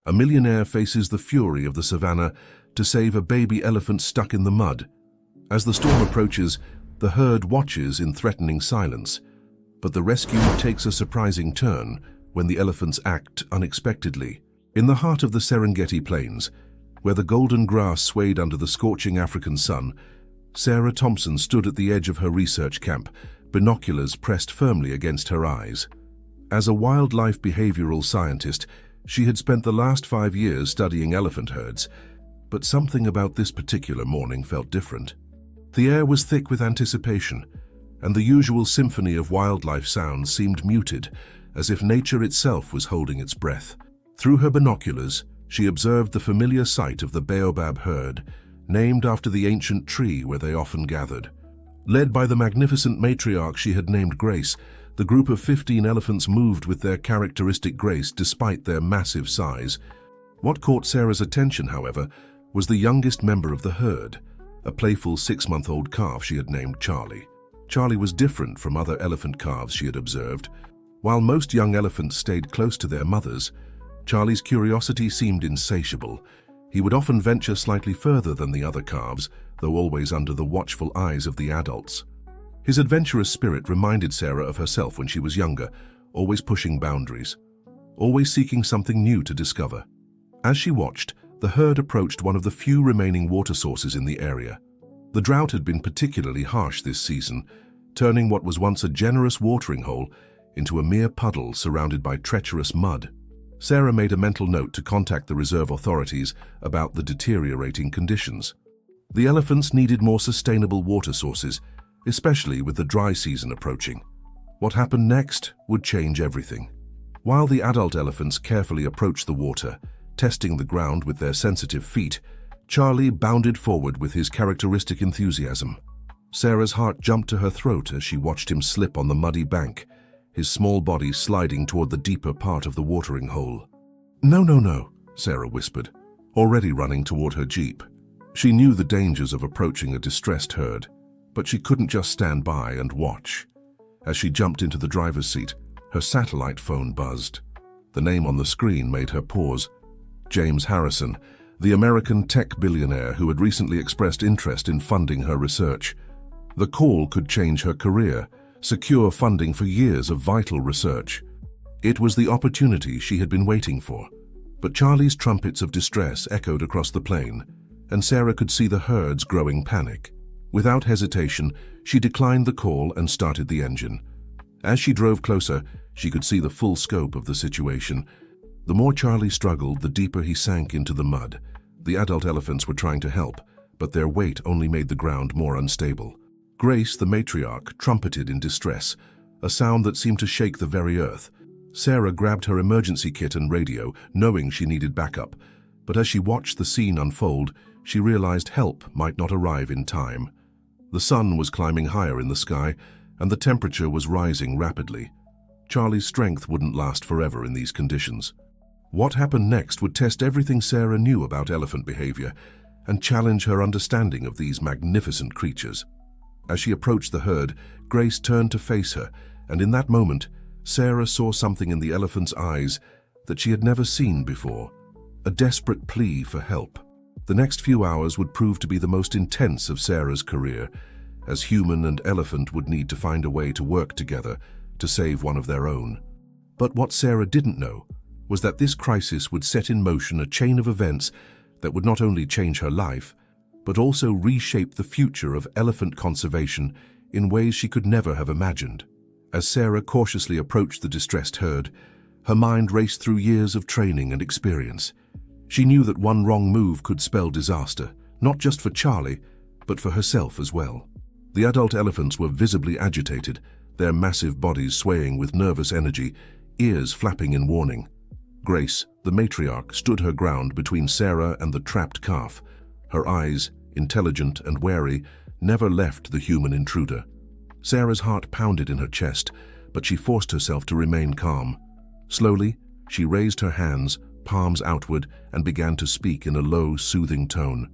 A millionaire faces the fury of the savannah to save a baby elephant stuck in the mud. As the storm approaches, the herd watches in threatening silence. But the rescue takes a surprising turn when the elephants act unexpectedly. In the heart of the Serengeti Plains, where the golden grass swayed under the scorching African sun, Sarah Thompson stood at the edge of her research camp, binoculars pressed firmly against her eyes. As a wildlife behavioral scientist, she had spent the last 5 years studying elephant herds, but something about this particular morning felt different. The air was thick with anticipation, and the usual symphony of wildlife sounds seemed muted, as if nature itself was holding its breath. Through her binoculars, she observed the familiar sight of the baobab herd, named after the ancient tree where they often gathered. Led by the magnificent matriarch she had named Grace, the group of 15 elephants moved with their characteristic grace despite their massive size. What caught Sarah's attention, however, was the youngest member of the herd, a playful 6-month-old calf she had named Charlie. Charlie was different from other elephant calves she had observed. While most young elephants stayed close to their mothers, Charlie's curiosity seemed insatiable. He would often venture slightly further than the other calves, though always under the watchful eyes of the adults. His adventurous spirit reminded Sarah of herself when she was younger, always pushing boundaries, always seeking something new to discover. As she watched, the herd approached one of the few remaining water sources in the area. The drought had been particularly harsh this season, turning what was once a generous watering hole into a mere puddle surrounded by treacherous mud. Sarah made a mental note to contact the reserve authorities about the deteriorating conditions. The elephants needed more sustainable water sources, especially with the dry season approaching. What happened next would change everything. While the adult elephants carefully approached the water, testing the ground with their sensitive feet, Charlie bounded forward with his characteristic enthusiasm. Sarah's heart jumped to her throat as she watched him slip on the muddy bank, his small body sliding toward the deeper part of the watering hole. "No, no, no," Sarah whispered, already running toward her jeep. She knew the dangers of approaching a distressed herd, but she couldn't just stand by and watch. As she jumped into the driver's seat, her satellite phone buzzed. The name on the screen made her pause. James Harrison, the American tech billionaire who had recently expressed interest in funding her research. The call could change her career, secure funding for years of vital research. It was the opportunity she had been waiting for. But Charlie's trumpets of distress echoed across the plain, and Sarah could see the herd's growing panic. Without hesitation, she declined the call and started the engine. As she drove closer, she could see the full scope of the situation. The more Charlie struggled, the deeper he sank into the mud. The adult elephants were trying to help, but their weight only made the ground more unstable. Grace, the matriarch, trumpeted in distress, a sound that seemed to shake the very earth. Sarah grabbed her emergency kit and radio, knowing she needed backup. But as she watched the scene unfold, she realized help might not arrive in time. The sun was climbing higher in the sky, and the temperature was rising rapidly. Charlie's strength wouldn't last forever in these conditions. What happened next would test everything Sarah knew about elephant behavior and challenge her understanding of these magnificent creatures. As she approached the herd, Grace turned to face her, and in that moment, Sarah saw something in the elephant's eyes that she had never seen before, a desperate plea for help. The next few hours would prove to be the most intense of Sarah's career, as human and elephant would need to find a way to work together to save one of their own. But what Sarah didn't know was that this crisis would set in motion a chain of events that would not only change her life, but also reshape the future of elephant conservation in ways she could never have imagined. As Sarah cautiously approached the distressed herd, her mind raced through years of training and experience. She knew that one wrong move could spell disaster, not just for Charlie, but for herself as well. The adult elephants were visibly agitated, their massive bodies swaying with nervous energy, ears flapping in warning. Grace, the matriarch, stood her ground between Sarah and the trapped calf. Her eyes, intelligent and wary, never left the human intruder. Sarah's heart pounded in her chest, but she forced herself to remain calm. Slowly, she raised her hands, palms outward, and began to speak in a low, soothing tone.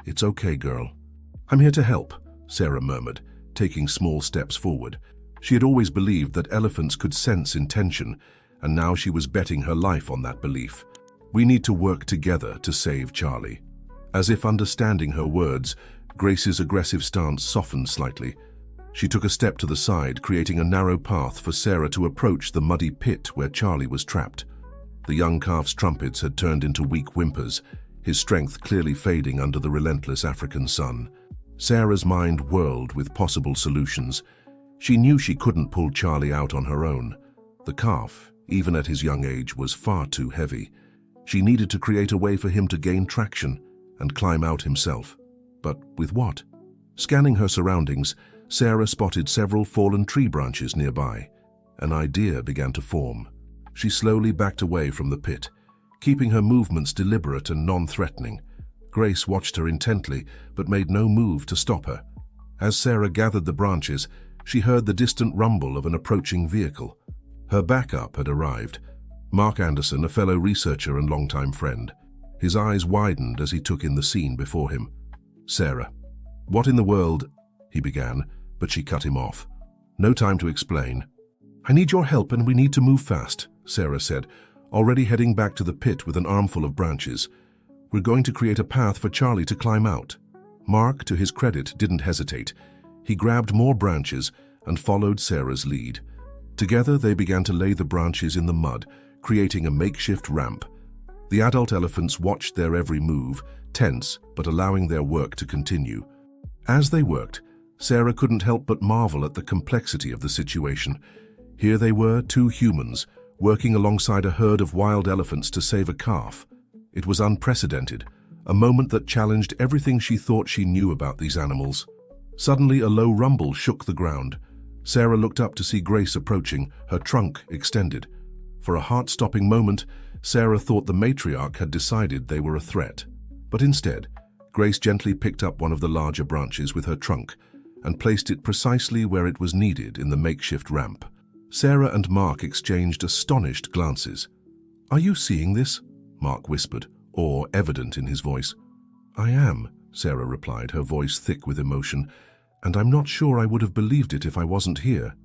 "It's okay, girl." "I'm here to help," Sarah murmured, taking small steps forward. She had always believed that elephants could sense intention, and now she was betting her life on that belief. We need to work together to save Charlie." As if understanding her words, Grace's aggressive stance softened slightly. She took a step to the side, creating a narrow path for Sarah to approach the muddy pit where Charlie was trapped. The young calf's trumpets had turned into weak whimpers, his strength clearly fading under the relentless African sun. Sarah's mind whirled with possible solutions. She knew she couldn't pull Charlie out on her own. The calf, even at his young age, was far too heavy. She needed to create a way for him to gain traction and climb out himself. But with what? Scanning her surroundings, Sarah spotted several fallen tree branches nearby. An idea began to form. She slowly backed away from the pit, keeping her movements deliberate and non-threatening. Grace watched her intently, but made no move to stop her. As Sarah gathered the branches, she heard the distant rumble of an approaching vehicle. Her backup had arrived. Mark Anderson, a fellow researcher and longtime friend. His eyes widened as he took in the scene before him. "Sarah, what in the world?" he began, but she cut him off. "No time to explain." "I need your help and we need to move fast," Sarah said, already heading back to the pit with an armful of branches. "We're going to create a path for Charlie to climb out." Mark, to his credit, didn't hesitate. He grabbed more branches and followed Sarah's lead. Together they began to lay the branches in the mud, creating a makeshift ramp. The adult elephants watched their every move, tense but allowing their work to continue. As they worked, Sarah couldn't help but marvel at the complexity of the situation. Here they were, two humans, working alongside a herd of wild elephants to save a calf. It was unprecedented, a moment that challenged everything she thought she knew about these animals. Suddenly, a low rumble shook the ground. Sarah looked up to see Grace approaching, her trunk extended. For a heart-stopping moment, Sarah thought the matriarch had decided they were a threat. But instead, Grace gently picked up one of the larger branches with her trunk and placed it precisely where it was needed in the makeshift ramp. Sarah and Mark exchanged astonished glances. "Are you seeing this?" Mark whispered, awe evident in his voice. "I am," Sarah replied, her voice thick with emotion, "and I'm not sure I would have believed it if I wasn't here."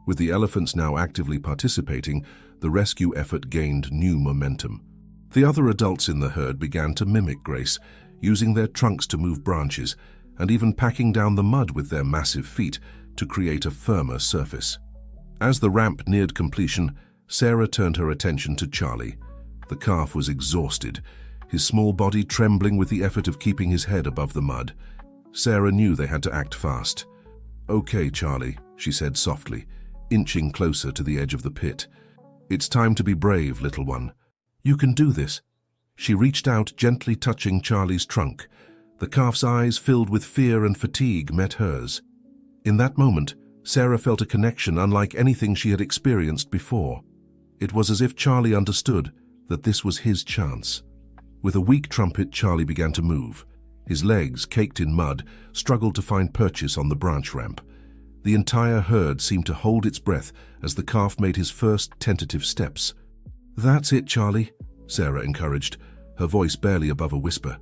With the elephants now actively participating, the rescue effort gained new momentum. The other adults in the herd began to mimic Grace, using their trunks to move branches, and even packing down the mud with their massive feet to create a firmer surface. As the ramp neared completion, Sarah turned her attention to Charlie. The calf was exhausted, his small body trembling with the effort of keeping his head above the mud. Sarah knew they had to act fast. "Okay, Charlie," she said softly, inching closer to the edge of the pit. "It's time to be brave, little one. You can do this." She reached out, gently touching Charlie's trunk. The calf's eyes, filled with fear and fatigue, met hers. In that moment, Sarah felt a connection unlike anything she had experienced before. It was as if Charlie understood that this was his chance. With a weak trumpet, Charlie began to move. His legs, caked in mud, struggled to find purchase on the branch ramp. The entire herd seemed to hold its breath as the calf made his first tentative steps. "That's it, Charlie," Sarah encouraged, her voice barely above a whisper.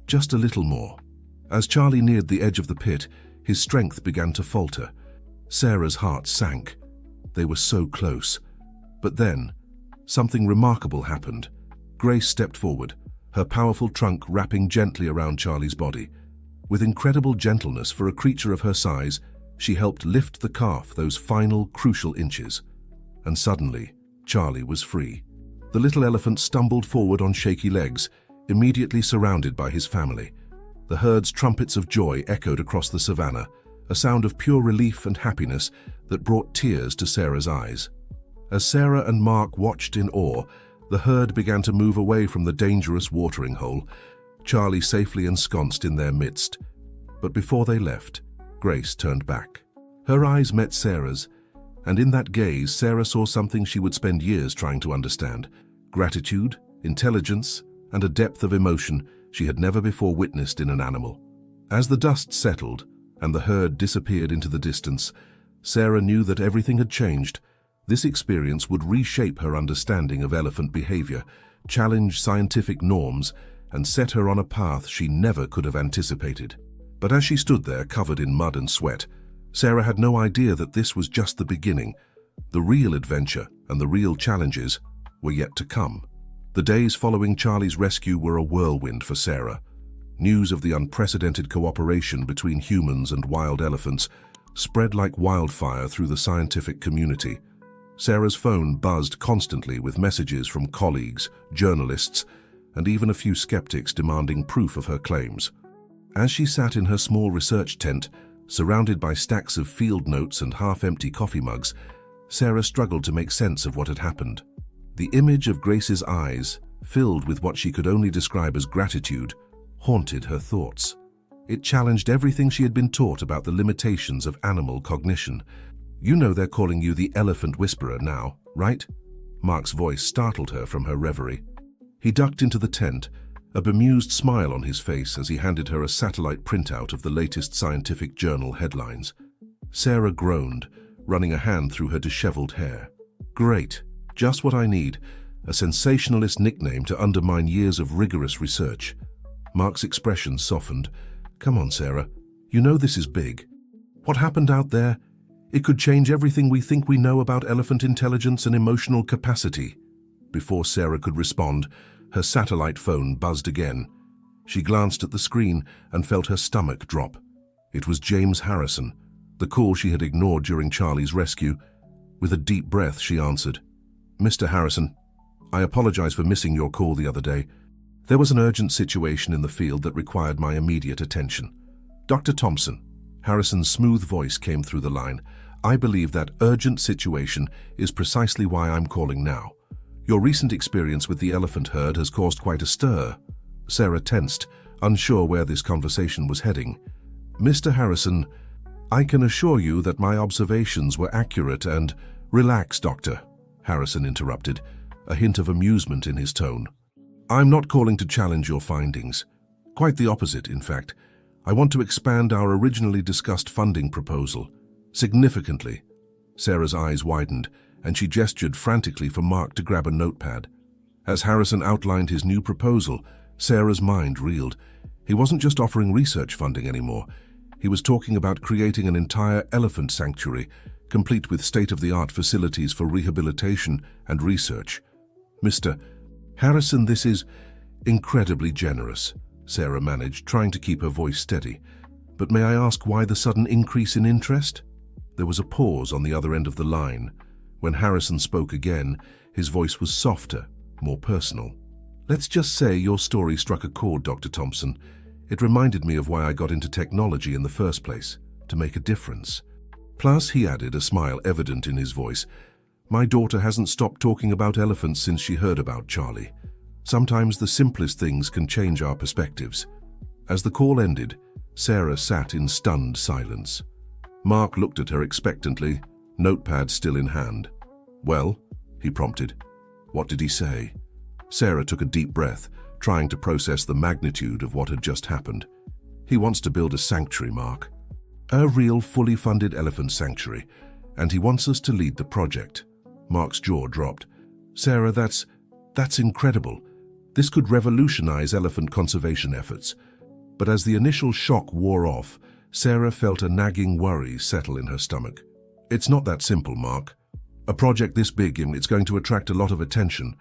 "Just a little more." As Charlie neared the edge of the pit, his strength began to falter. Sarah's heart sank. They were so close. But then, something remarkable happened. Grace stepped forward, her powerful trunk wrapping gently around Charlie's body. With incredible gentleness for a creature of her size, she helped lift the calf those final, crucial inches. And suddenly, Charlie was free. The little elephant stumbled forward on shaky legs, immediately surrounded by his family. The herd's trumpets of joy echoed across the savannah, a sound of pure relief and happiness that brought tears to Sarah's eyes. As Sarah and Mark watched in awe, the herd began to move away from the dangerous watering hole, Charlie safely ensconced in their midst. But before they left, Grace turned back. Her eyes met Sarah's, and in that gaze, Sarah saw something she would spend years trying to understand: gratitude, intelligence, and a depth of emotion she had never before witnessed in an animal. As the dust settled and the herd disappeared into the distance, Sarah knew that everything had changed. This experience would reshape her understanding of elephant behavior, challenge scientific norms, and set her on a path she never could have anticipated. But as she stood there, covered in mud and sweat, Sarah had no idea that this was just the beginning. The real adventure and the real challenges were yet to come. The days following Charlie's rescue were a whirlwind for Sarah. News of the unprecedented cooperation between humans and wild elephants spread like wildfire through the scientific community. Sarah's phone buzzed constantly with messages from colleagues, journalists, and even a few skeptics demanding proof of her claims. As she sat in her small research tent, surrounded by stacks of field notes and half-empty coffee mugs, Sarah struggled to make sense of what had happened. The image of Grace's eyes, filled with what she could only describe as gratitude, haunted her thoughts. It challenged everything she had been taught about the limitations of animal cognition. "You know they're calling you the Elephant Whisperer now, right?" Mark's voice startled her from her reverie. He ducked into the tent, a bemused smile on his face as he handed her a satellite printout of the latest scientific journal headlines. Sarah groaned, running a hand through her disheveled hair. "Great, just what I need, a sensationalist nickname to undermine years of rigorous research." Mark's expression softened. "Come on, Sarah, you know this is big. What happened out there? It could change everything we think we know about elephant intelligence and emotional capacity." Before Sarah could respond, her satellite phone buzzed again. She glanced at the screen and felt her stomach drop. It was James Harrison, the call she had ignored during Charlie's rescue. With a deep breath, she answered. "Mr. Harrison, I apologize for missing your call the other day. There was an urgent situation in the field that required my immediate attention." "Dr. Thompson," Harrison's smooth voice came through the line, "I believe that urgent situation is precisely why I'm calling now. Your recent experience with the elephant herd has caused quite a stir." Sarah tensed, unsure where this conversation was heading. "Mr. Harrison, I can assure you that my observations were accurate and—" "Relax, Doctor," Harrison interrupted, a hint of amusement in his tone. "I'm not calling to challenge your findings. Quite the opposite, in fact. I want to expand our originally discussed funding proposal significantly." Sarah's eyes widened, and she gestured frantically for Mark to grab a notepad. As Harrison outlined his new proposal, Sarah's mind reeled. He wasn't just offering research funding anymore. He was talking about creating an entire elephant sanctuary, complete with state-of-the-art facilities for rehabilitation and research. "Mr. Harrison, this is incredibly generous," Sarah managed, trying to keep her voice steady. "But may I ask why the sudden increase in interest?" There was a pause on the other end of the line. When Harrison spoke again, his voice was softer, more personal. "Let's just say your story struck a chord, Dr. Thompson. It reminded me of why I got into technology in the first place, to make a difference. Plus," he added, a smile evident in his voice, "my daughter hasn't stopped talking about elephants since she heard about Charlie. Sometimes the simplest things can change our perspectives." As the call ended, Sarah sat in stunned silence. Mark looked at her expectantly, notepad still in hand. "Well," he prompted. "What did he say?" Sarah took a deep breath, trying to process the magnitude of what had just happened. "He wants to build a sanctuary, Mark. A real, fully funded elephant sanctuary, and he wants us to lead the project." Mark's jaw dropped. "Sarah, that's incredible. This could revolutionize elephant conservation efforts." But as the initial shock wore off, Sarah felt a nagging worry settle in her stomach. "It's not that simple, Mark. A project this big, it's going to attract a lot of attention,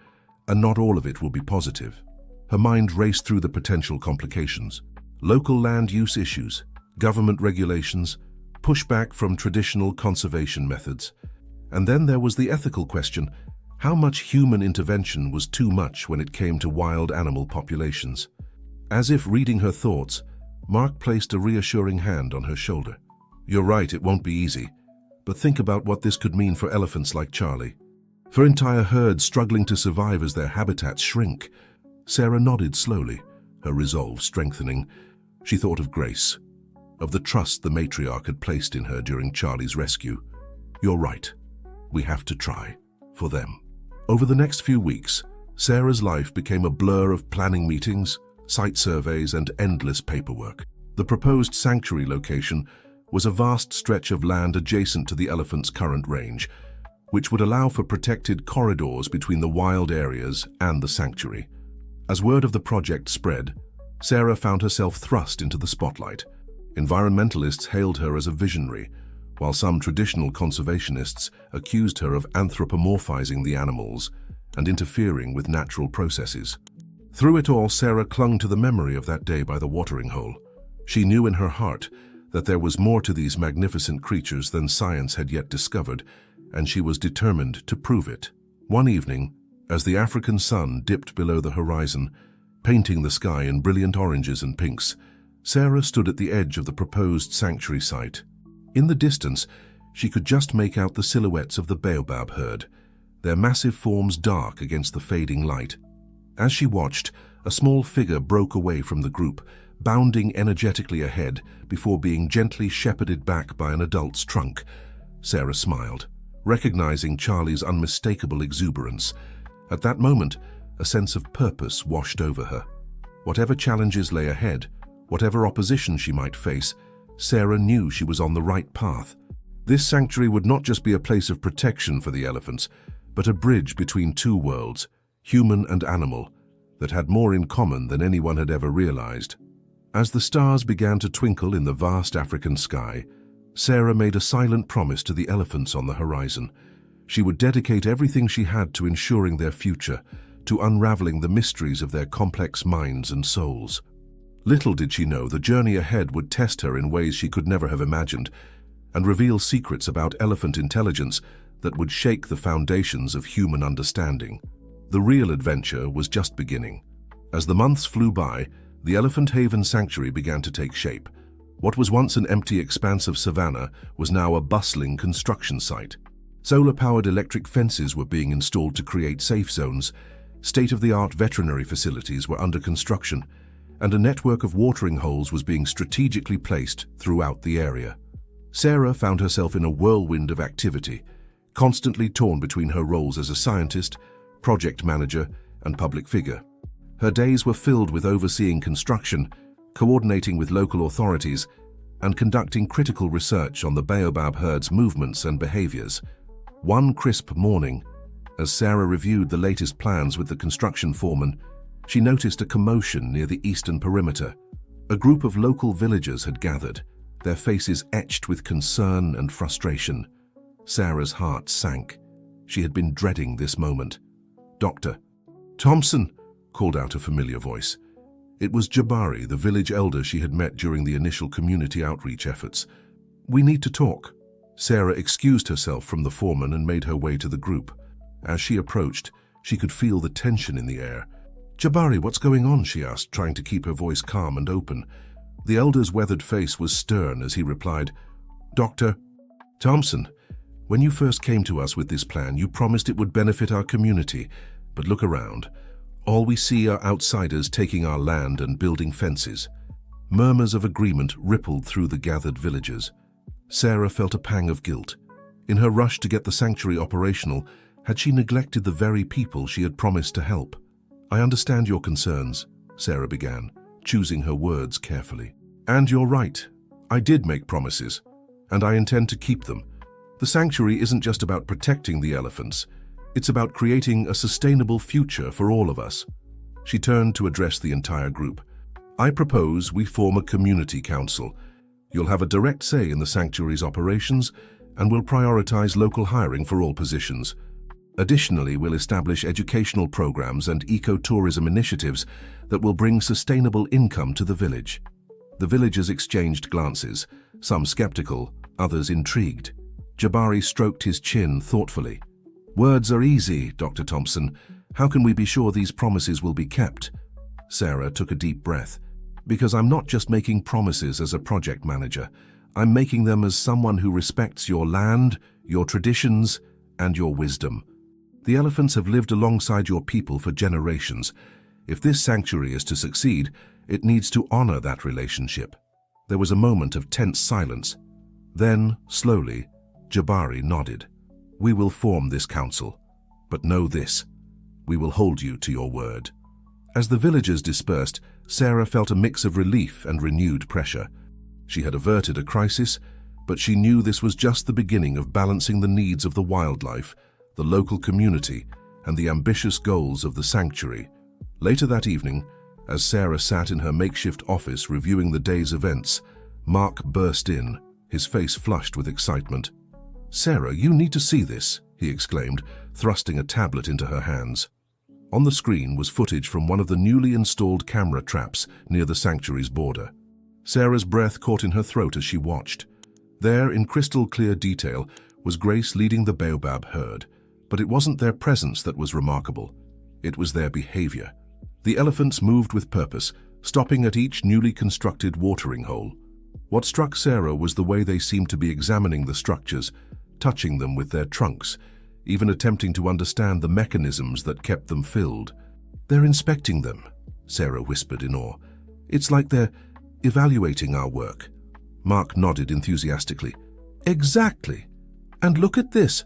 and not all of it will be positive." Her mind raced through the potential complications. Local land use issues, government regulations, pushback from traditional conservation methods. And then there was the ethical question: how much human intervention was too much when it came to wild animal populations? As if reading her thoughts, Mark placed a reassuring hand on her shoulder. "You're right, it won't be easy. But think about what this could mean for elephants like Charlie. For entire herds struggling to survive as their habitats shrink." Sarah nodded slowly, her resolve strengthening. She thought of Grace, of the trust the matriarch had placed in her during Charlie's rescue. "You're right. We have to try. For them." Over the next few weeks, Sarah's life became a blur of planning meetings, site surveys, and endless paperwork. The proposed sanctuary location was a vast stretch of land adjacent to the elephant's current range, which would allow for protected corridors between the wild areas and the sanctuary. As word of the project spread, Sarah found herself thrust into the spotlight. Environmentalists hailed her as a visionary, while some traditional conservationists accused her of anthropomorphizing the animals and interfering with natural processes. Through it all, Sarah clung to the memory of that day by the watering hole. She knew in her heart that there was more to these magnificent creatures than science had yet discovered, and she was determined to prove it. One evening, as the African sun dipped below the horizon, painting the sky in brilliant oranges and pinks, Sarah stood at the edge of the proposed sanctuary site. In the distance, she could just make out the silhouettes of the baobab herd, their massive forms dark against the fading light. As she watched, a small figure broke away from the group, bounding energetically ahead before being gently shepherded back by an adult's trunk. Sarah smiled, recognizing Charlie's unmistakable exuberance. At that moment, a sense of purpose washed over her. Whatever challenges lay ahead, whatever opposition she might face, Sarah knew she was on the right path. This sanctuary would not just be a place of protection for the elephants, but a bridge between two worlds, human and animal, that had more in common than anyone had ever realized. As the stars began to twinkle in the vast African sky, Sarah made a silent promise to the elephants on the horizon. She would dedicate everything she had to ensuring their future, to unraveling the mysteries of their complex minds and souls. Little did she know the journey ahead would test her in ways she could never have imagined, and reveal secrets about elephant intelligence that would shake the foundations of human understanding. The real adventure was just beginning. As the months flew by, the Elephant Haven Sanctuary began to take shape. What was once an empty expanse of savanna was now a bustling construction site. Solar-powered electric fences were being installed to create safe zones, state-of-the-art veterinary facilities were under construction, and a network of watering holes was being strategically placed throughout the area. Sarah found herself in a whirlwind of activity, constantly torn between her roles as a scientist, project manager, and public figure. Her days were filled with overseeing construction, coordinating with local authorities, and conducting critical research on the baobab herd's movements and behaviors. One crisp morning, as Sarah reviewed the latest plans with the construction foreman, she noticed a commotion near the eastern perimeter. A group of local villagers had gathered, their faces etched with concern and frustration. Sarah's heart sank. She had been dreading this moment. "Dr. Thompson," called out a familiar voice. It was Jabari, the village elder she had met during the initial community outreach efforts. "We need to talk." Sarah excused herself from the foreman and made her way to the group. As she approached, she could feel the tension in the air. "Jabari, what's going on?" she asked, trying to keep her voice calm and open. The elder's weathered face was stern as he replied, "Dr. Thompson, when you first came to us with this plan, you promised it would benefit our community. But look around. All we see are outsiders taking our land and building fences." Murmurs of agreement rippled through the gathered villagers. Sarah felt a pang of guilt. In her rush to get the sanctuary operational, had she neglected the very people she had promised to help? "I understand your concerns," Sarah began, choosing her words carefully. "And you're right. I did make promises, and I intend to keep them. The sanctuary isn't just about protecting the elephants. It's about creating a sustainable future for all of us." She turned to address the entire group. "I propose we form a community council. You'll have a direct say in the sanctuary's operations, and we'll prioritize local hiring for all positions. Additionally, we'll establish educational programs and ecotourism initiatives that will bring sustainable income to the village." The villagers exchanged glances, some skeptical, others intrigued. Jabari stroked his chin thoughtfully. "Words are easy, Dr. Thompson. How can we be sure these promises will be kept?" Sarah took a deep breath. "Because I'm not just making promises as a project manager. I'm making them as someone who respects your land, your traditions, and your wisdom. The elephants have lived alongside your people for generations. If this sanctuary is to succeed, it needs to honor that relationship." There was a moment of tense silence. Then, slowly, Jabari nodded. "We will form this council. But know this, we will hold you to your word." As the villagers dispersed, Sarah felt a mix of relief and renewed pressure. She had averted a crisis, but she knew this was just the beginning of balancing the needs of the wildlife, the local community, and the ambitious goals of the sanctuary. Later that evening, as Sarah sat in her makeshift office reviewing the day's events, Mark burst in, his face flushed with excitement. "Sarah, you need to see this," he exclaimed, thrusting a tablet into her hands. On the screen was footage from one of the newly installed camera traps near the sanctuary's border. Sarah's breath caught in her throat as she watched. There, in crystal-clear detail, was Grace leading the baobab herd. But it wasn't their presence that was remarkable. It was their behavior. The elephants moved with purpose, stopping at each newly constructed watering hole. What struck Sarah was the way they seemed to be examining the structures, touching them with their trunks, even attempting to understand the mechanisms that kept them filled. "They're inspecting them," Sarah whispered in awe. "It's like they're evaluating our work." Mark nodded enthusiastically. "Exactly. And look at this."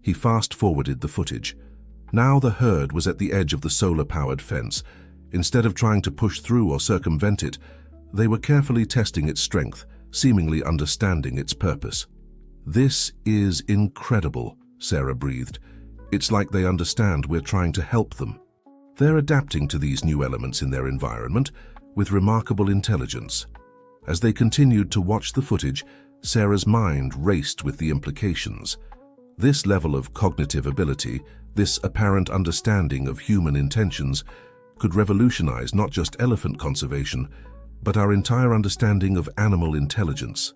He fast-forwarded the footage. Now the herd was at the edge of the solar-powered fence. Instead of trying to push through or circumvent it, they were carefully testing its strength, seemingly understanding its purpose. "This is incredible," Sarah breathed. "It's like they understand we're trying to help them." They're adapting to these new elements in their environment with remarkable intelligence. As they continued to watch the footage, Sarah's mind raced with the implications. This level of cognitive ability, this apparent understanding of human intentions, could revolutionize not just elephant conservation, but our entire understanding of animal intelligence.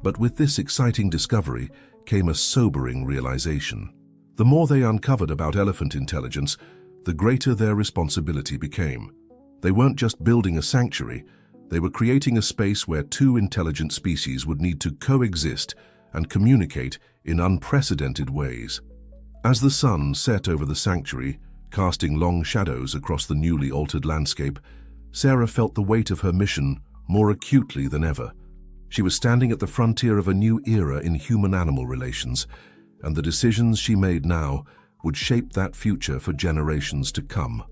But with this exciting discovery came a sobering realization. The more they uncovered about elephant intelligence, the greater their responsibility became. They weren't just building a sanctuary, they were creating a space where two intelligent species would need to coexist and communicate in unprecedented ways. As the sun set over the sanctuary, casting long shadows across the newly altered landscape, Sarah felt the weight of her mission more acutely than ever. She was standing at the frontier of a new era in human-animal relations, and the decisions she made now would shape that future for generations to come.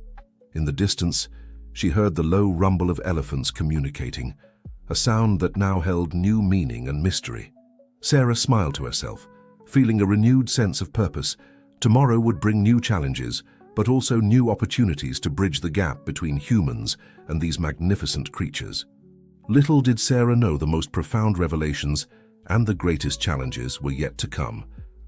In the distance, she heard the low rumble of elephants communicating, a sound that now held new meaning and mystery. Sarah smiled to herself, feeling a renewed sense of purpose. Tomorrow would bring new challenges, but also new opportunities to bridge the gap between humans and these magnificent creatures. Little did Sarah know the most profound revelations and the greatest challenges were yet to come.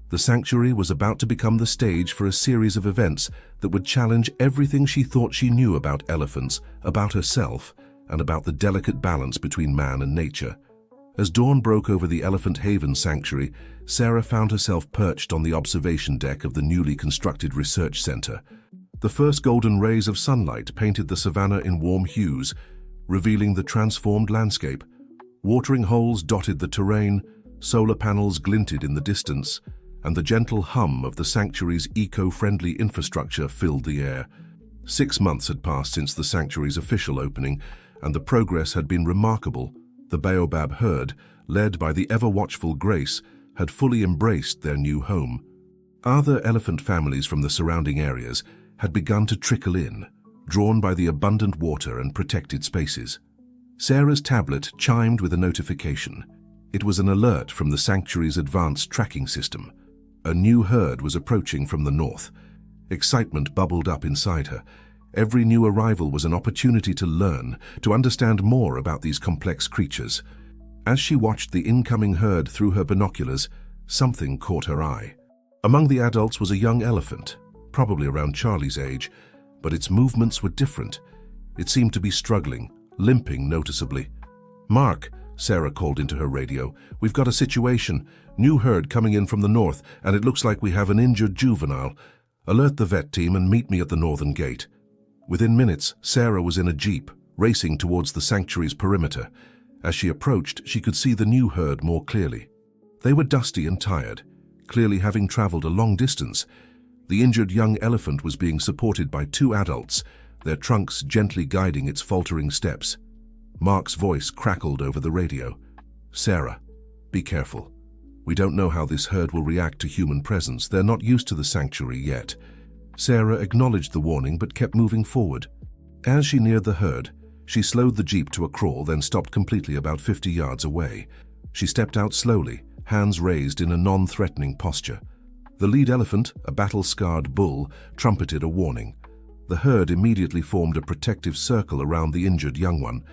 The sanctuary was about to become the stage for a series of events that would challenge everything she thought she knew about elephants, about herself, and about the delicate balance between man and nature. As dawn broke over the Elephant Haven Sanctuary, Sarah found herself perched on the observation deck of the newly constructed research center. The first golden rays of sunlight painted the savanna in warm hues, revealing the transformed landscape. Watering holes dotted the terrain, solar panels glinted in the distance, and the gentle hum of the sanctuary's eco-friendly infrastructure filled the air. 6 months had passed since the sanctuary's official opening, and the progress had been remarkable. The baobab herd, led by the ever-watchful Grace, had fully embraced their new home. Other elephant families from the surrounding areas had begun to trickle in, drawn by the abundant water and protected spaces. Sarah's tablet chimed with a notification. It was an alert from the sanctuary's advanced tracking system. A new herd was approaching from the north. Excitement bubbled up inside her. Every new arrival was an opportunity to learn, to understand more about these complex creatures. As she watched the incoming herd through her binoculars, something caught her eye. Among the adults was a young elephant, probably around Charlie's age, but its movements were different. It seemed to be struggling, limping noticeably. "Mark," Sarah called into her radio, "we've got a situation. New herd coming in from the north, and it looks like we have an injured juvenile. Alert the vet team and meet me at the northern gate." Within minutes, Sarah was in a jeep, racing towards the sanctuary's perimeter. As she approached, she could see the new herd more clearly. They were dusty and tired, clearly having traveled a long distance. The injured young elephant was being supported by 2 adults, their trunks gently guiding its faltering steps. Mark's voice crackled over the radio. "Sarah, be careful. We don't know how this herd will react to human presence. They're not used to the sanctuary yet." Sarah acknowledged the warning but kept moving forward. As she neared the herd, she slowed the jeep to a crawl, then stopped completely about 50 yards away. She stepped out slowly, hands raised in a non-threatening posture. The lead elephant, a battle-scarred bull, trumpeted a warning. The herd immediately formed a protective circle around the injured young one.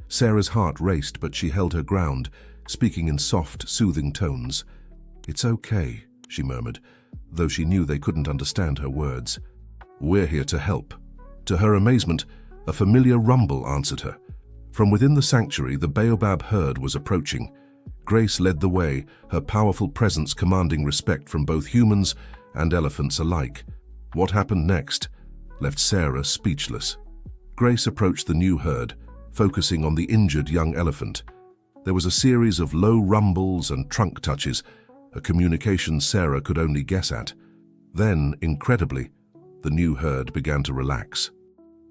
Sarah's heart raced, but she held her ground, speaking in soft, soothing tones. "It's okay," she murmured. though she knew they couldn't understand her words. "We're here to help." To her amazement, a familiar rumble answered her. From within the sanctuary, the baobab herd was approaching. Grace led the way, her powerful presence commanding respect from both humans and elephants alike. What happened next left Sarah speechless. Grace approached the new herd, focusing on the injured young elephant. There was a series of low rumbles and trunk touches, a communication Sarah could only guess at. Then, incredibly, the new herd began to relax.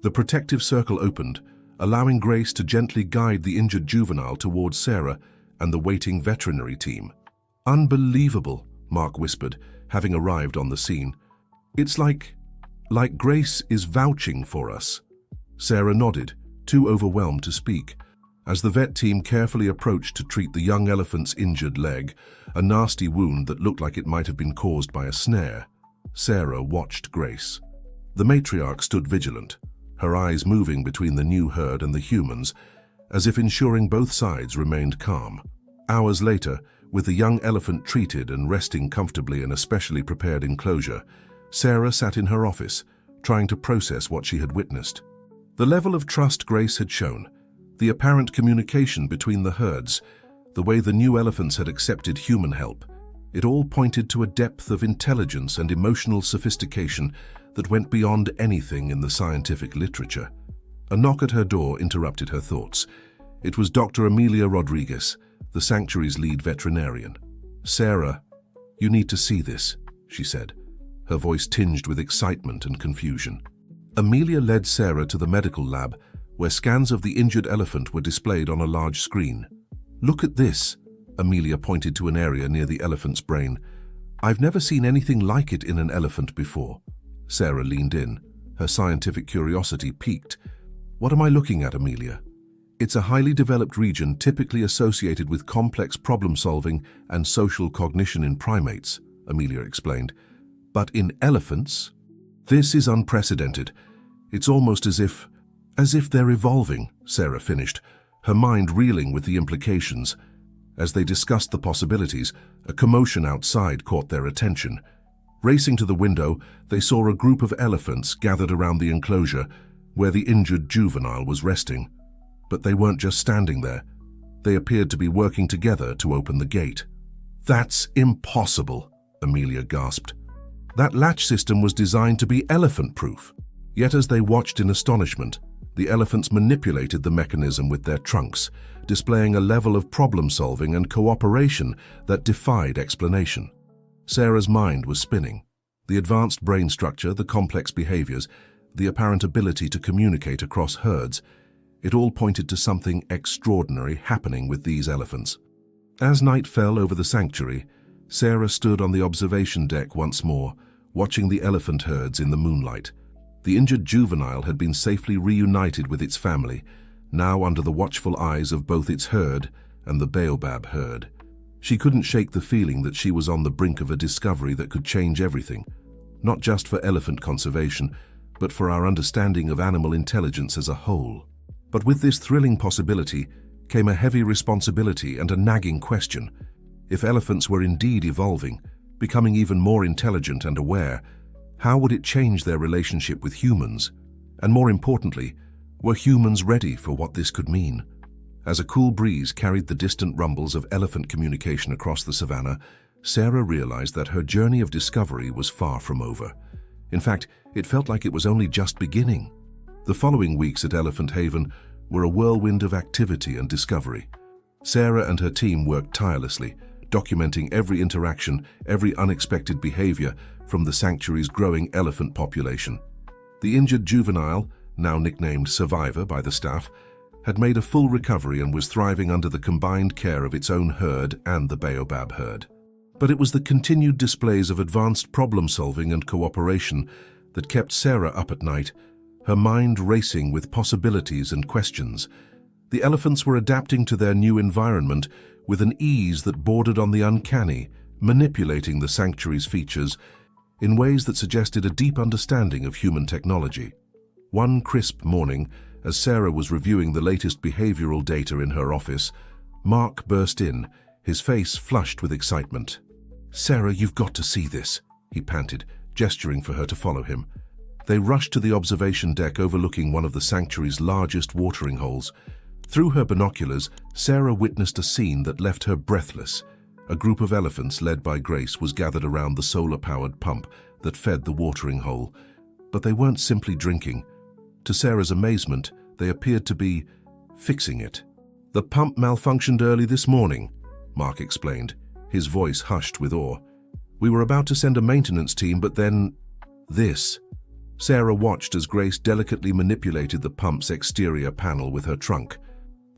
The protective circle opened, allowing Grace to gently guide the injured juvenile towards Sarah and the waiting veterinary team. "Unbelievable," Mark whispered, having arrived on the scene. "It's like Grace is vouching for us." Sarah nodded, too overwhelmed to speak. As the vet team carefully approached to treat the young elephant's injured leg, a nasty wound that looked like it might have been caused by a snare, Sarah watched Grace. The matriarch stood vigilant, her eyes moving between the new herd and the humans, as if ensuring both sides remained calm. Hours later, with the young elephant treated and resting comfortably in a specially prepared enclosure, Sarah sat in her office, trying to process what she had witnessed. The level of trust Grace had shown, the apparent communication between the herds, the way the new elephants had accepted human help, it all pointed to a depth of intelligence and emotional sophistication that went beyond anything in the scientific literature. A knock at her door interrupted her thoughts. It was Dr. Amelia Rodriguez, the sanctuary's lead veterinarian. "Sarah, you need to see this," she said, her voice tinged with excitement and confusion. Amelia led Sarah to the medical lab, where scans of the injured elephant were displayed on a large screen. "Look at this," Amelia pointed to an area near the elephant's brain. "I've never seen anything like it in an elephant before." Sarah leaned in, her scientific curiosity piqued. "What am I looking at, Amelia?" "It's a highly developed region typically associated with complex problem-solving and social cognition in primates," Amelia explained. "But in elephants, this is unprecedented. It's almost as if they're evolving," Sarah finished, her mind reeling with the implications. As they discussed the possibilities, a commotion outside caught their attention. Racing to the window, they saw a group of elephants gathered around the enclosure where the injured juvenile was resting. But they weren't just standing there. They appeared to be working together to open the gate. "That's impossible," Amelia gasped. "That latch system was designed to be elephant-proof." Yet as they watched in astonishment, the elephants manipulated the mechanism with their trunks, displaying a level of problem-solving and cooperation that defied explanation. Sarah's mind was spinning. The advanced brain structure, the complex behaviors, the apparent ability to communicate across herds, it all pointed to something extraordinary happening with these elephants. As night fell over the sanctuary, Sarah stood on the observation deck once more, watching the elephant herds in the moonlight. The injured juvenile had been safely reunited with its family, now under the watchful eyes of both its herd and the baobab herd. She couldn't shake the feeling that she was on the brink of a discovery that could change everything, not just for elephant conservation, but for our understanding of animal intelligence as a whole. But with this thrilling possibility came a heavy responsibility and a nagging question. If elephants were indeed evolving, becoming even more intelligent and aware, how would it change their relationship with humans? And more importantly, were humans ready for what this could mean? As a cool breeze carried the distant rumbles of elephant communication across the savannah, Sarah realized that her journey of discovery was far from over. In fact, it felt like it was only just beginning. The following weeks at Elephant Haven were a whirlwind of activity and discovery. Sarah and her team worked tirelessly, documenting every interaction, every unexpected behavior from the sanctuary's growing elephant population. The injured juvenile, now nicknamed Survivor by the staff, had made a full recovery and was thriving under the combined care of its own herd and the baobab herd. But it was the continued displays of advanced problem-solving and cooperation that kept Sarah up at night, her mind racing with possibilities and questions. The elephants were adapting to their new environment with an ease that bordered on the uncanny, manipulating the sanctuary's features in ways that suggested a deep understanding of human technology. One crisp morning, as Sarah was reviewing the latest behavioral data in her office, Mark burst in, his face flushed with excitement. "Sarah, you've got to see this," he panted, gesturing for her to follow him. They rushed to the observation deck overlooking one of the sanctuary's largest watering holes. Through her binoculars, Sarah witnessed a scene that left her breathless. A group of elephants led by Grace was gathered around the solar-powered pump that fed the watering hole. But they weren't simply drinking. To Sarah's amazement, they appeared to be fixing it. "The pump malfunctioned early this morning," Mark explained, his voice hushed with awe. "We were about to send a maintenance team, but then this." Sarah watched as Grace delicately manipulated the pump's exterior panel with her trunk.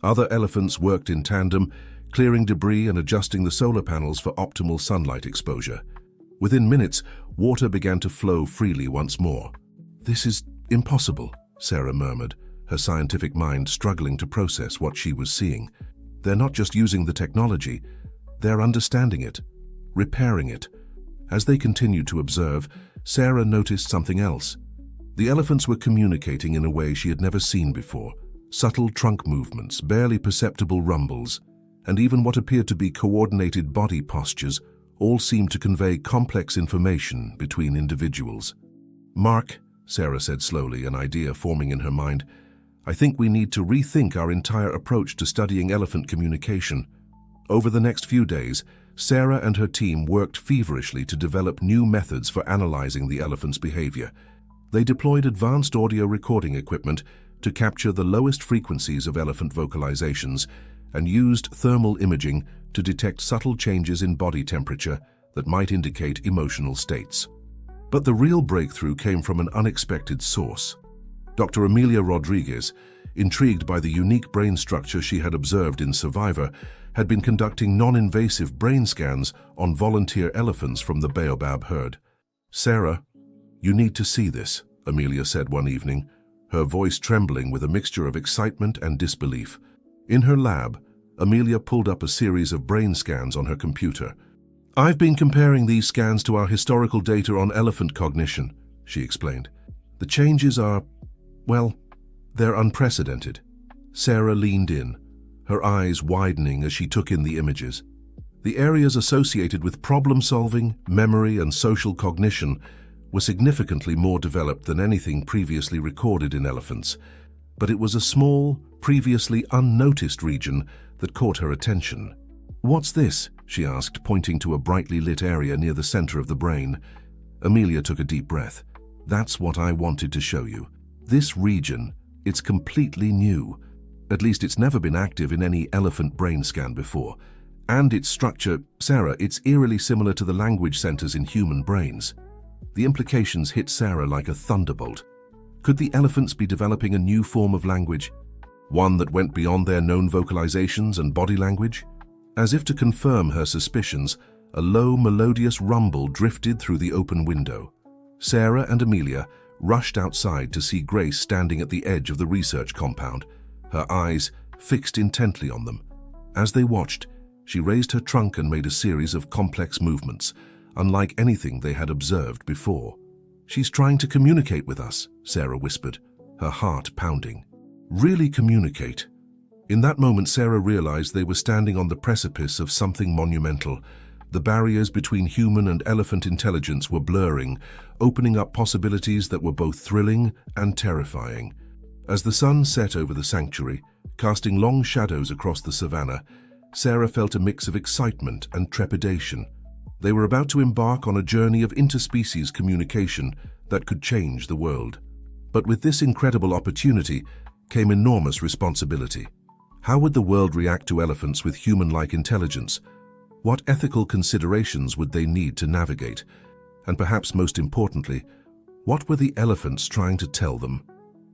Other elephants worked in tandem, clearing debris and adjusting the solar panels for optimal sunlight exposure. Within minutes, water began to flow freely once more. "This is impossible," Sarah murmured, her scientific mind struggling to process what she was seeing. "They're not just using the technology, they're understanding it, repairing it." As they continued to observe, Sarah noticed something else. The elephants were communicating in a way she had never seen before. Subtle trunk movements, barely perceptible rumbles, and even what appeared to be coordinated body postures all seemed to convey complex information between individuals. "Mark," Sarah said slowly, an idea forming in her mind, "I think we need to rethink our entire approach to studying elephant communication." Over the next few days, Sarah and her team worked feverishly to develop new methods for analyzing the elephant's behavior. They deployed advanced audio recording equipment to capture the lowest frequencies of elephant vocalizations and used thermal imaging to detect subtle changes in body temperature that might indicate emotional states. But the real breakthrough came from an unexpected source. Dr. Amelia Rodriguez, intrigued by the unique brain structure she had observed in Survivor, had been conducting non-invasive brain scans on volunteer elephants from the Baobab herd. "Sarah, you need to see this," Amelia said one evening, her voice trembling with a mixture of excitement and disbelief. In her lab, Amelia pulled up a series of brain scans on her computer. "I've been comparing these scans to our historical data on elephant cognition," she explained. "The changes are, well, they're unprecedented." Sarah leaned in, her eyes widening as she took in the images. The areas associated with problem-solving, memory, and social cognition were significantly more developed than anything previously recorded in elephants, but it was a small, previously unnoticed region that caught her attention. "What's this?" she asked, pointing to a brightly lit area near the center of the brain. Amelia took a deep breath. "That's what I wanted to show you. This region, it's completely new. At least it's never been active in any elephant brain scan before. And its structure, Sarah, it's eerily similar to the language centers in human brains." The implications hit Sarah like a thunderbolt. Could the elephants be developing a new form of language? One that went beyond their known vocalizations and body language? As if to confirm her suspicions, a low, melodious rumble drifted through the open window. Sarah and Amelia rushed outside to see Grace standing at the edge of the research compound, her eyes fixed intently on them. As they watched, she raised her trunk and made a series of complex movements, unlike anything they had observed before. "She's trying to communicate with us," Sarah whispered, her heart pounding. "Really communicate?" In that moment, Sarah realized they were standing on the precipice of something monumental. The barriers between human and elephant intelligence were blurring, opening up possibilities that were both thrilling and terrifying. As the sun set over the sanctuary, casting long shadows across the savannah, Sarah felt a mix of excitement and trepidation. They were about to embark on a journey of interspecies communication that could change the world. But with this incredible opportunity came enormous responsibility. How would the world react to elephants with human-like intelligence? What ethical considerations would they need to navigate? And perhaps most importantly, what were the elephants trying to tell them?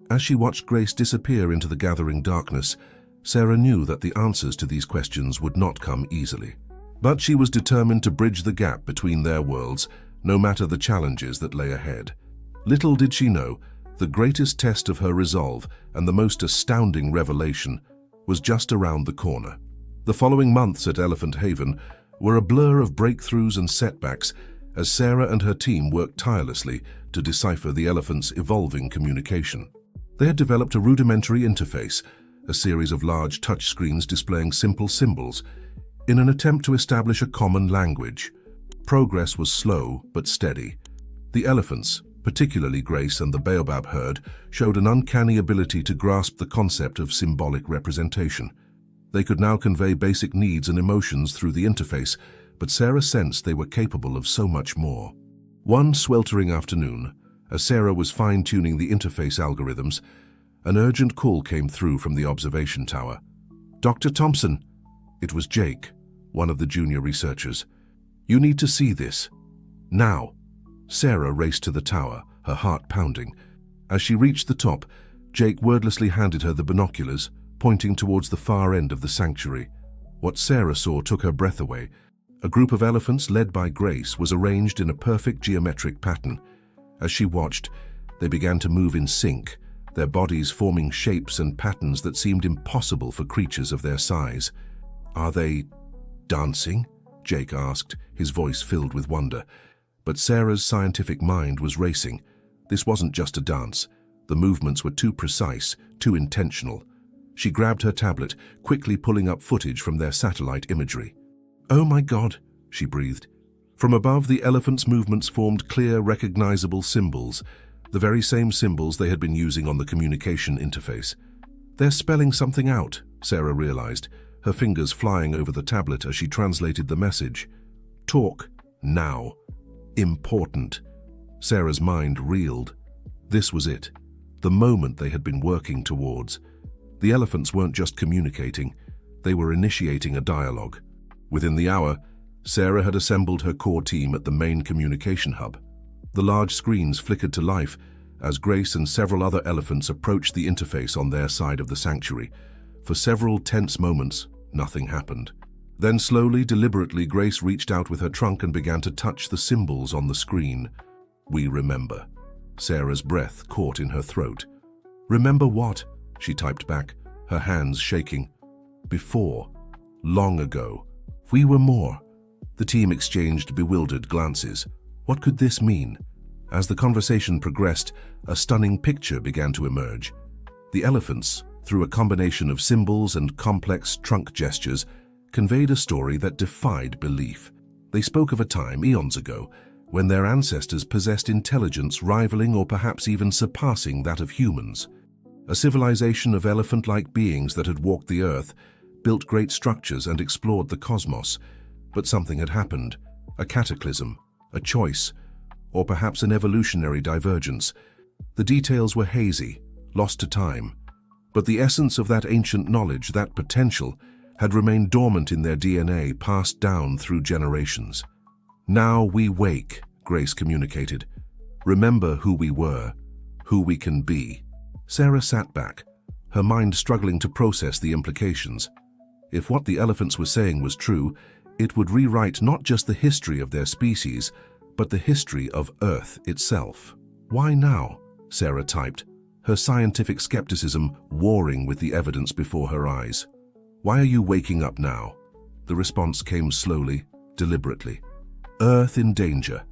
As she watched Grace disappear into the gathering darkness, Sarah knew that the answers to these questions would not come easily. But she was determined to bridge the gap between their worlds, no matter the challenges that lay ahead. Little did she know, the greatest test of her resolve and the most astounding revelation was just around the corner. The following months at Elephant Haven were a blur of breakthroughs and setbacks as Sarah and her team worked tirelessly to decipher the elephant's evolving communication. They had developed a rudimentary interface, a series of large touchscreens displaying simple symbols, in an attempt to establish a common language. Progress was slow but steady. The elephants, particularly Grace and the baobab herd, showed an uncanny ability to grasp the concept of symbolic representation. They could now convey basic needs and emotions through the interface, but Sarah sensed they were capable of so much more. One sweltering afternoon, as Sarah was fine-tuning the interface algorithms, an urgent call came through from the observation tower. "Dr. Thompson." It was Jake, one of the junior researchers. "You need to see this. Now." Sarah raced to the tower, her heart pounding. As she reached the top, Jake wordlessly handed her the binoculars, pointing towards the far end of the sanctuary. What Sarah saw took her breath away. A group of elephants led by Grace was arranged in a perfect geometric pattern. As she watched, they began to move in sync, their bodies forming shapes and patterns that seemed impossible for creatures of their size. "Are they dancing?" Jake asked, his voice filled with wonder. But Sarah's scientific mind was racing. This wasn't just a dance. The movements were too precise, too intentional. She grabbed her tablet, quickly pulling up footage from their satellite imagery. "Oh my God," she breathed. From above, the elephants' movements formed clear, recognizable symbols, the very same symbols they had been using on the communication interface. "They're spelling something out," Sarah realized, her fingers flying over the tablet as she translated the message. "Talk, now. Important." Sarah's mind reeled. This was it, the moment they had been working towards. The elephants weren't just communicating, they were initiating a dialogue. Within the hour, Sarah had assembled her core team at the main communication hub. The large screens flickered to life as Grace and several other elephants approached the interface on their side of the sanctuary. For several tense moments, nothing happened. Then slowly, deliberately, Grace reached out with her trunk and began to touch the symbols on the screen. "We remember." Sarah's breath caught in her throat. "Remember what?" she typed back, her hands shaking. "Before. Long ago. We were more." The team exchanged bewildered glances. What could this mean? As the conversation progressed, a stunning picture began to emerge. The elephants, through a combination of symbols and complex trunk gestures, conveyed a story that defied belief. They spoke of a time, eons ago, when their ancestors possessed intelligence rivaling or perhaps even surpassing that of humans. A civilization of elephant-like beings that had walked the earth, built great structures and explored the cosmos. But something had happened, a cataclysm, a choice, or perhaps an evolutionary divergence. The details were hazy, lost to time. But the essence of that ancient knowledge, that potential, had remained dormant in their DNA, passed down through generations. "Now we wake," Grace communicated. "Remember who we were, who we can be." Sarah sat back, her mind struggling to process the implications. If what the elephants were saying was true, it would rewrite not just the history of their species, but the history of Earth itself. "Why now?" Sarah typed, her scientific skepticism warring with the evidence before her eyes. "Why are you waking up now?" The response came slowly, deliberately. "Earth in danger.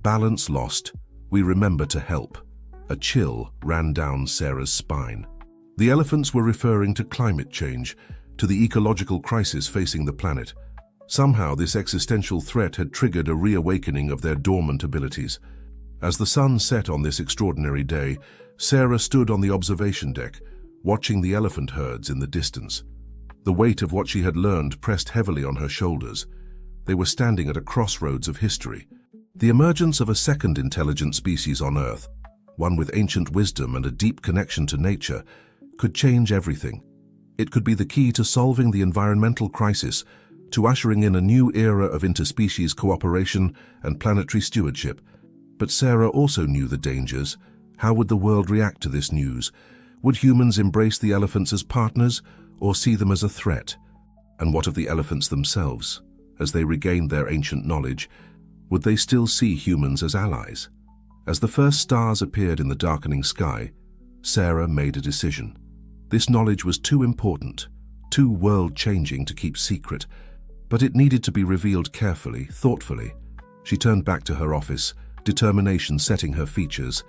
Balance lost. We remember to help." A chill ran down Sarah's spine. The elephants were referring to climate change, to the ecological crisis facing the planet. Somehow this existential threat had triggered a reawakening of their dormant abilities. As the sun set on this extraordinary day, Sarah stood on the observation deck, watching the elephant herds in the distance. The weight of what she had learned pressed heavily on her shoulders. They were standing at a crossroads of history. The emergence of a second intelligent species on Earth, one with ancient wisdom and a deep connection to nature, could change everything. It could be the key to solving the environmental crisis, to ushering in a new era of interspecies cooperation and planetary stewardship. But Sarah also knew the dangers. How would the world react to this news? Would humans embrace the elephants as partners, or see them as a threat? And what of the elephants themselves? As they regained their ancient knowledge, would they still see humans as allies? As the first stars appeared in the darkening sky, Sarah made a decision. This knowledge was too important, too world-changing to keep secret, but it needed to be revealed carefully, thoughtfully. She turned back to her office, determination setting her features.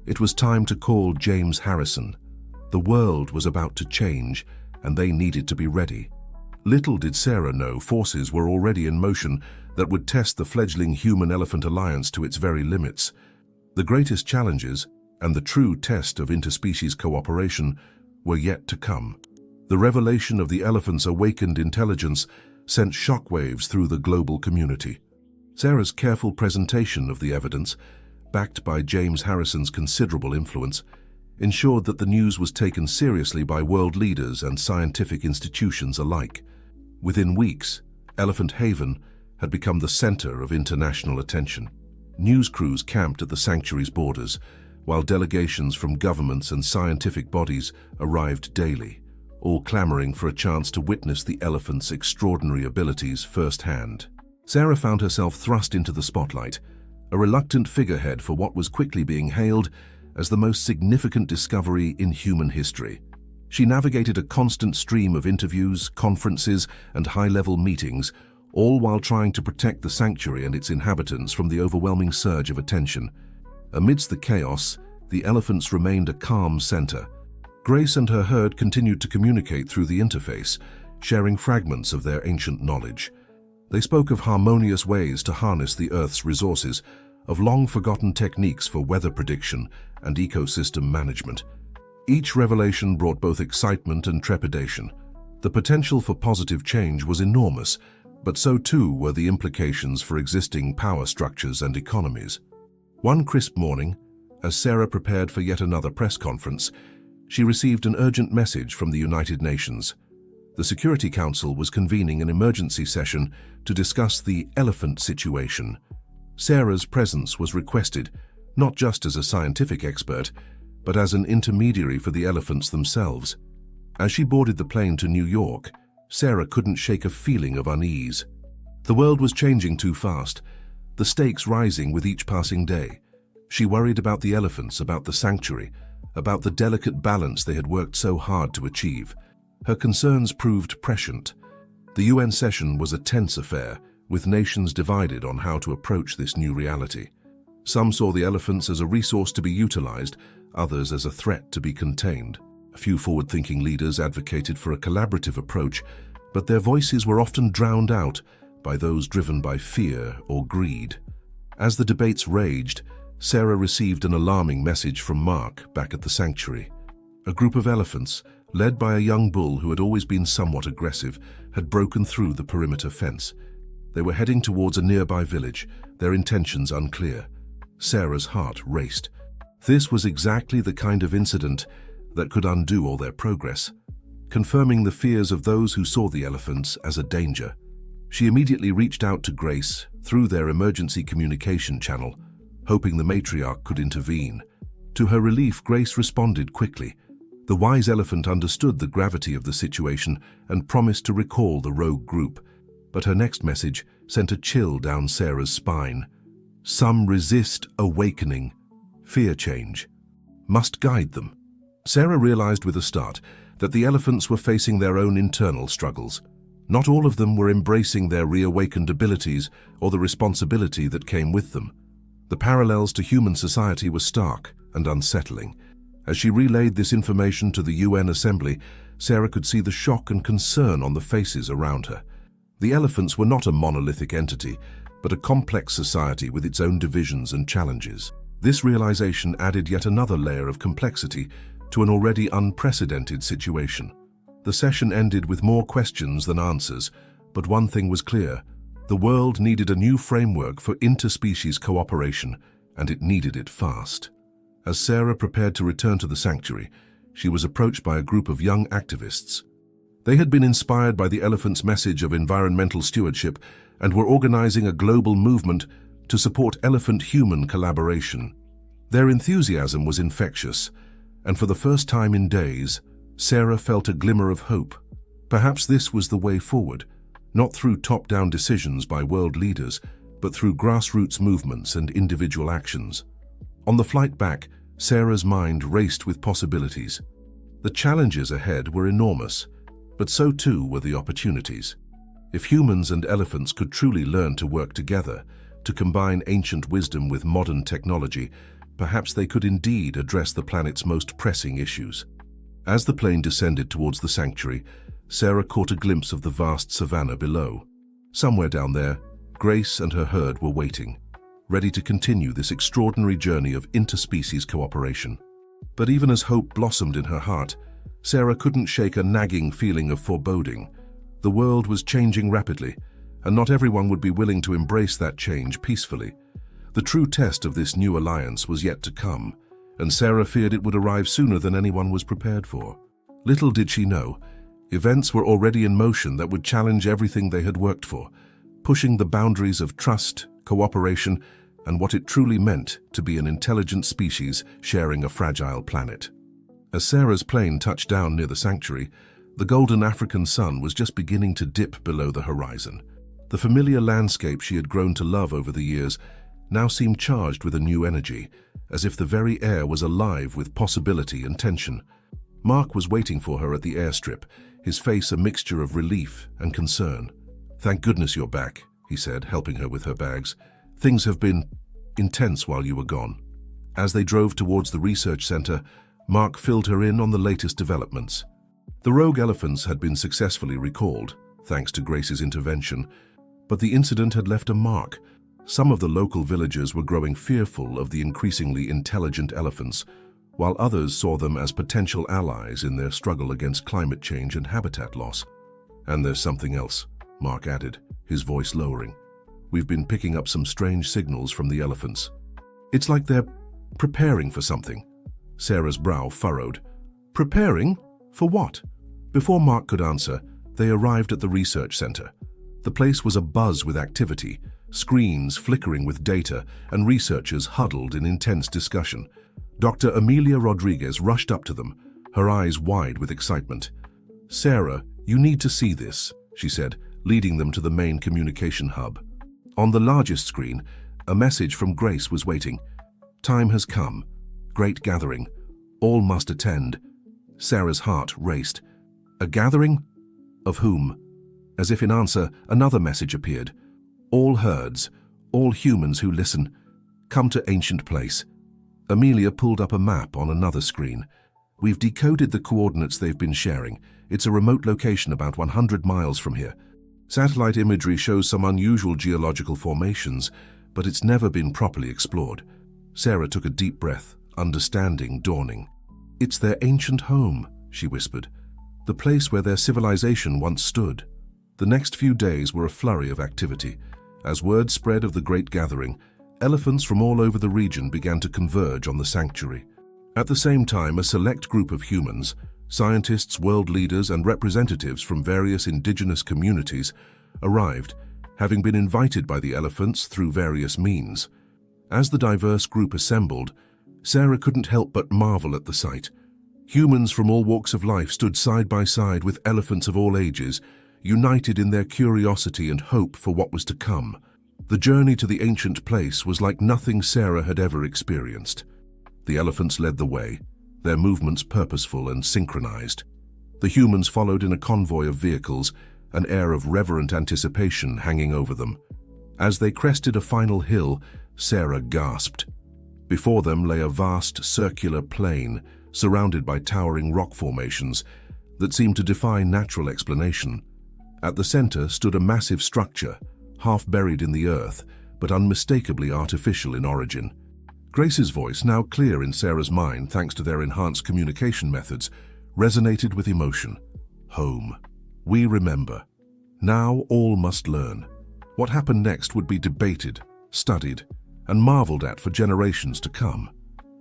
It was time to call James Harrison. The world was about to change, and they needed to be ready. Little did Sarah know forces were already in motion that would test the fledgling human-elephant alliance to its very limits. The greatest challenges, and the true test of interspecies cooperation, were yet to come. The revelation of the elephant's awakened intelligence sent shockwaves through the global community. Sarah's careful presentation of the evidence, backed by James Harrison's considerable influence, ensured that the news was taken seriously by world leaders and scientific institutions alike. Within weeks, Elephant Haven had become the center of international attention. News crews camped at the sanctuary's borders, while delegations from governments and scientific bodies arrived daily, all clamoring for a chance to witness the elephant's extraordinary abilities firsthand. Sarah found herself thrust into the spotlight, a reluctant figurehead for what was quickly being hailed as the most significant discovery in human history. She navigated a constant stream of interviews, conferences, and high-level meetings, all while trying to protect the sanctuary and its inhabitants from the overwhelming surge of attention. Amidst the chaos, the elephants remained a calm center. Grace and her herd continued to communicate through the interface, sharing fragments of their ancient knowledge. They spoke of harmonious ways to harness the Earth's resources, of long-forgotten techniques for weather prediction and ecosystem management. Each revelation brought both excitement and trepidation. The potential for positive change was enormous, but so too were the implications for existing power structures and economies. One crisp morning, as Sarah prepared for yet another press conference, she received an urgent message from the United Nations. The Security Council was convening an emergency session to discuss the elephant situation. Sarah's presence was requested, not just as a scientific expert, but as an intermediary for the elephants themselves. As she boarded the plane to New York, Sarah couldn't shake a feeling of unease. The world was changing too fast, the stakes rising with each passing day. She worried about the elephants, about the sanctuary, about the delicate balance they had worked so hard to achieve. Her concerns proved prescient. The UN session was a tense affair, with nations divided on how to approach this new reality. Some saw the elephants as a resource to be utilized, others as a threat to be contained. A few forward-thinking leaders advocated for a collaborative approach, but their voices were often drowned out by those driven by fear or greed. As the debates raged, Sarah received an alarming message from Mark back at the sanctuary. A group of elephants, led by a young bull who had always been somewhat aggressive, had broken through the perimeter fence. They were heading towards a nearby village, their intentions unclear. Sarah's heart raced. This was exactly the kind of incident that could undo all their progress, confirming the fears of those who saw the elephants as a danger. She immediately reached out to Grace through their emergency communication channel, hoping the matriarch could intervene. To her relief, Grace responded quickly. The wise elephant understood the gravity of the situation and promised to recall the rogue group. But her next message sent a chill down Sarah's spine. Some resist awakening. Fear change must guide them. Sarah realized with a start that the elephants were facing their own internal struggles. Not all of them were embracing their reawakened abilities or the responsibility that came with them. The parallels to human society were stark and unsettling. As she relayed this information to the UN Assembly, Sarah could see the shock and concern on the faces around her. The elephants were not a monolithic entity, but a complex society with its own divisions and challenges. This realization added yet another layer of complexity to an already unprecedented situation. The session ended with more questions than answers, but one thing was clear. The world needed a new framework for interspecies cooperation, and it needed it fast. As Sarah prepared to return to the sanctuary, she was approached by a group of young activists. They had been inspired by the elephant's message of environmental stewardship and were organizing a global movement to support elephant-human collaboration. Their enthusiasm was infectious, and for the first time in days, Sarah felt a glimmer of hope. Perhaps this was the way forward, not through top-down decisions by world leaders, but through grassroots movements and individual actions. On the flight back, Sarah's mind raced with possibilities. The challenges ahead were enormous, but so too were the opportunities. If humans and elephants could truly learn to work together, to combine ancient wisdom with modern technology, perhaps they could indeed address the planet's most pressing issues. As the plane descended towards the sanctuary, Sarah caught a glimpse of the vast savanna below. Somewhere down there, Grace and her herd were waiting, ready to continue this extraordinary journey of interspecies cooperation. But even as hope blossomed in her heart, Sarah couldn't shake a nagging feeling of foreboding. The world was changing rapidly, and not everyone would be willing to embrace that change peacefully. The true test of this new alliance was yet to come, and Sarah feared it would arrive sooner than anyone was prepared for. Little did she know, events were already in motion that would challenge everything they had worked for, pushing the boundaries of trust, cooperation, and what it truly meant to be an intelligent species sharing a fragile planet. As Sarah's plane touched down near the sanctuary, the golden African sun was just beginning to dip below the horizon. The familiar landscape she had grown to love over the years now seemed charged with a new energy, as if the very air was alive with possibility and tension. Mark was waiting for her at the airstrip, his face a mixture of relief and concern. "Thank goodness you're back," he said, helping her with her bags. "Things have been intense while you were gone." As they drove towards the research center, Mark filled her in on the latest developments. The rogue elephants had been successfully recalled, thanks to Grace's intervention, but the incident had left a mark. Some of the local villagers were growing fearful of the increasingly intelligent elephants, while others saw them as potential allies in their struggle against climate change and habitat loss. "And there's something else," Mark added, his voice lowering. "We've been picking up some strange signals from the elephants. It's like they're preparing for something." Sarah's brow furrowed. "Preparing? For what?" Before Mark could answer, they arrived at the research center. The place was abuzz with activity, screens flickering with data, and researchers huddled in intense discussion. Dr. Amelia Rodriguez rushed up to them, her eyes wide with excitement. "Sarah, you need to see this," she said, leading them to the main communication hub. On the largest screen, a message from Grace was waiting. "Time has come. Great gathering. All must attend." Sarah's heart raced. A gathering? Of whom? As if in answer, another message appeared. "All herds, all humans who listen, come to Ancient Place." Amelia pulled up a map on another screen. "We've decoded the coordinates they've been sharing. It's a remote location about 100 miles from here. Satellite imagery shows some unusual geological formations, but it's never been properly explored." Sarah took a deep breath, understanding dawning. "It's their ancient home," she whispered. "The place where their civilization once stood." The next few days were a flurry of activity. As word spread of the great gathering, elephants from all over the region began to converge on the sanctuary. At the same time, a select group of humans, scientists, world leaders, and representatives from various indigenous communities arrived, having been invited by the elephants through various means. As the diverse group assembled, Sarah couldn't help but marvel at the sight. Humans from all walks of life stood side by side with elephants of all ages, united in their curiosity and hope for what was to come. The journey to the ancient place was like nothing Sarah had ever experienced. The elephants led the way, their movements purposeful and synchronized. The humans followed in a convoy of vehicles, an air of reverent anticipation hanging over them. As they crested a final hill, Sarah gasped. Before them lay a vast circular plain, surrounded by towering rock formations that seemed to defy natural explanation. At the center stood a massive structure, half buried in the earth, but unmistakably artificial in origin. Grace's voice, now clear in Sarah's mind thanks to their enhanced communication methods, resonated with emotion. "Home. We remember. Now all must learn." What happened next would be debated, studied, and marveled at for generations to come.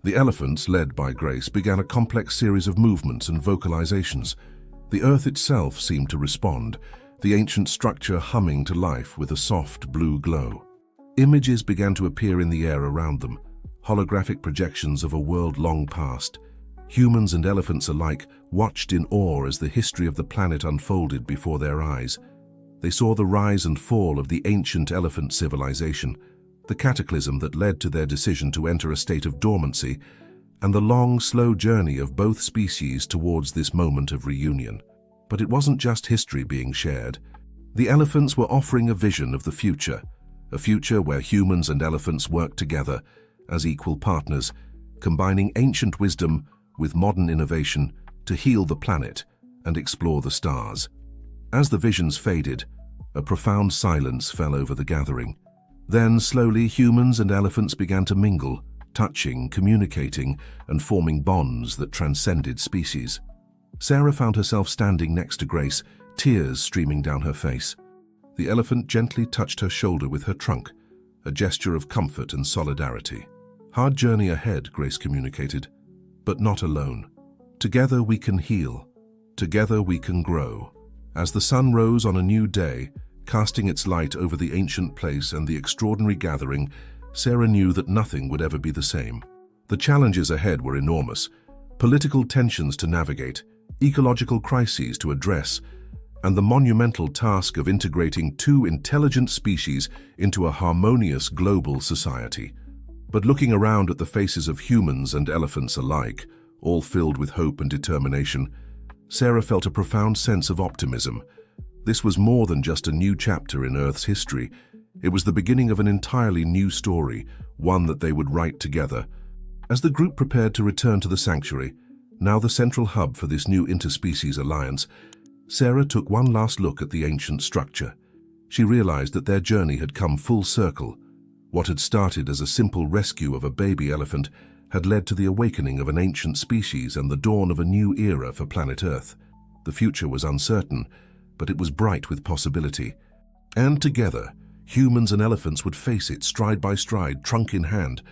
The elephants, led by Grace, began a complex series of movements and vocalizations. The earth itself seemed to respond, the ancient structure humming to life with a soft blue glow. Images began to appear in the air around them, holographic projections of a world long past. Humans and elephants alike watched in awe as the history of the planet unfolded before their eyes. They saw the rise and fall of the ancient elephant civilization, the cataclysm that led to their decision to enter a state of dormancy, and the long, slow journey of both species towards this moment of reunion. But it wasn't just history being shared. The elephants were offering a vision of the future, a future where humans and elephants work together as equal partners, combining ancient wisdom with modern innovation to heal the planet and explore the stars. As the visions faded, a profound silence fell over the gathering. Then, slowly, humans and elephants began to mingle, touching, communicating, and forming bonds that transcended species. Sarah found herself standing next to Grace, tears streaming down her face. The elephant gently touched her shoulder with her trunk, a gesture of comfort and solidarity. "Hard journey ahead," Grace communicated, "but not alone. Together we can heal. Together we can grow." As the sun rose on a new day, casting its light over the ancient place and the extraordinary gathering, Sarah knew that nothing would ever be the same. The challenges ahead were enormous: political tensions to navigate, ecological crises to address, and the monumental task of integrating two intelligent species into a harmonious global society. But looking around at the faces of humans and elephants alike, all filled with hope and determination, Sarah felt a profound sense of optimism. This was more than just a new chapter in Earth's history. It was the beginning of an entirely new story, one that they would write together. As the group prepared to return to the sanctuary, now the central hub for this new interspecies alliance, Sarah took one last look at the ancient structure. She realized that their journey had come full circle. What had started as a simple rescue of a baby elephant had led to the awakening of an ancient species and the dawn of a new era for planet Earth. The future was uncertain, but it was bright with possibility. And together, humans and elephants would face it stride by stride, trunk in hand,